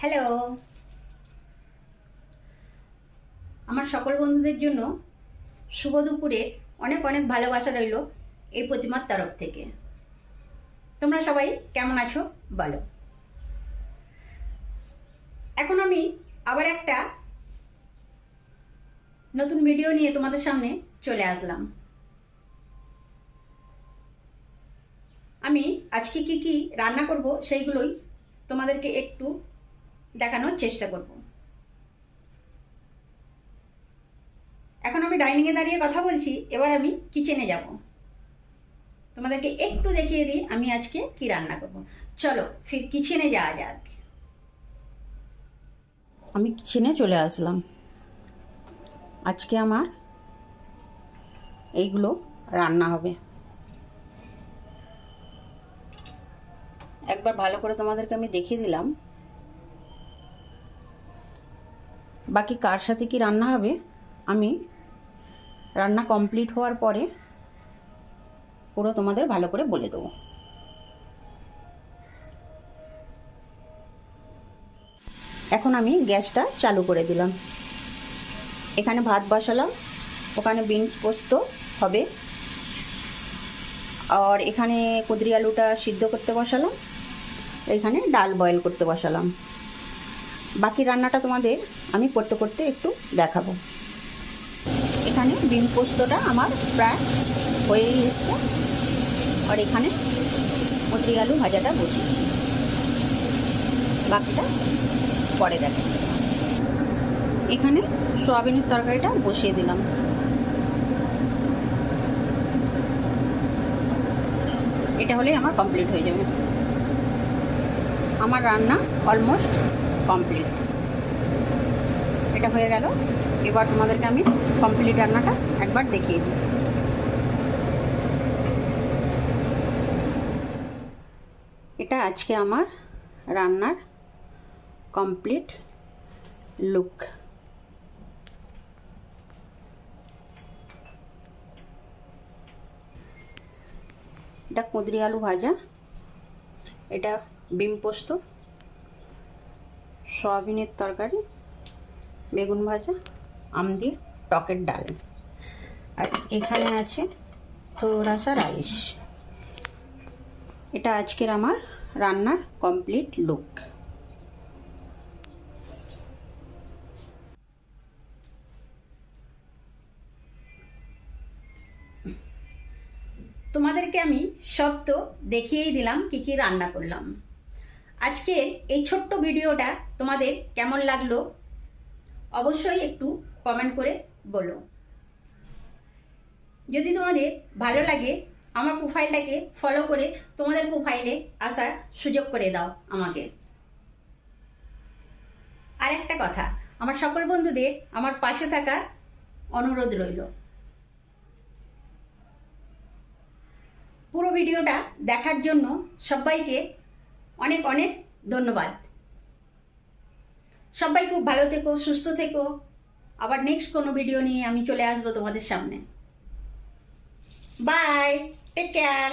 Hello, আমার সকল বন্ধুদের জন্য শুভ দুপুরের অনেক অনেক ভালোবাসা রইল এই প্রতিমার তরফ থেকে। তোমরা সবাই কেমন আছো বলো। এখন আমি আবার একটা নতুন ভিডিও নিয়ে তোমাদের সামনে চলে আসলাম। আমি আজকে কি কি রান্না করব সেইগুলোই তোমাদেরকে একটু দেখানোর চেষ্টা করব। এখন আমি ডাইনিংয়ে দাঁড়িয়ে কথা বলছি, এবার আমি কিচেনে যাব। তোমাদেরকে একটু দেখিয়ে দিই আমি আজকে কি রান্না করব। চলো ফির কিচেনে যাওয়া যাক। আমি কিচেনে চলে আসলাম। আজকে আমার এইগুলো রান্না হবে। একবার ভালো করে তোমাদেরকে আমি দেখিয়ে দিলাম। বাকি কার সাথে কি রান্না হবে আমি রান্না কমপ্লিট হওয়ার পরে পুরো তোমাদের ভালো করে বলে দেবো। এখন আমি গ্যাসটা চালু করে দিলাম। এখানে ভাত বসালাম, ওখানে বিনস পোস্ত হবে, আর এখানে কুদরি আলুটা সিদ্ধ করতে বসালাম, এখানে ডাল বয়েল করতে বসালাম। বাকি রান্নাটা তোমাদের আমি করতে করতে একটু দেখাবো। এখানে বিন পোস্তটা আমার প্রায় হয়েই এসছে, আর এখানে কুদরি আলু ভাজাটা বসিয়েছি, বাকিটা পরে দেখা। এখানে সোয়াবিনের তরকারিটা বসিয়ে দিলাম। এটা হলেই আমার কমপ্লিট হয়ে যাবে। আমার রান্না অলমোস্ট কমপ্লিট। এটা হয়ে গেল। এবার তোমাদেরকে আমি কমপ্লিট রান্নাটা একবার দেখিয়ে দিই। এটা আজকে আমার রান্নার কমপ্লিট লুক। এটা কুদরি আলু ভাজা, এটা বিন পোস্ত, সয়াবিনের তরকারি, বেগুন ভাজা, আম দিয়ে টকের ডাল, আর এখানে আছে থোড়াসা রাইস। এটা আজকের আমার রান্নার কমপ্লিট লুক। তোমাদেরকে আমি সব তো দেখিয়েই দিলাম কি কি রান্না করলাম। আজকের এই ছোট্ট ভিডিওটা তোমাদের কেমন লাগলো অবশ্যই একটু কমেন্ট করে বলো। যদি তোমাদের ভালো লাগে আমার প্রোফাইলটাকে ফলো করে তোমাদের প্রোফাইলে আসার সুযোগ করে দাও আমাকে। আর একটা কথা, আমার সকল বন্ধুদের আমার পাশে থাকার অনুরোধ রইল। পুরো ভিডিওটা দেখার জন্য সবাইকে অনেক অনেক ধন্যবাদ। সবাই খুব ভালো থেকো, সুস্থ থেকো। আবার নেক্সট কোনো ভিডিও নিয়ে আমি চলে আসবো তোমাদের সামনে। Bye, take care.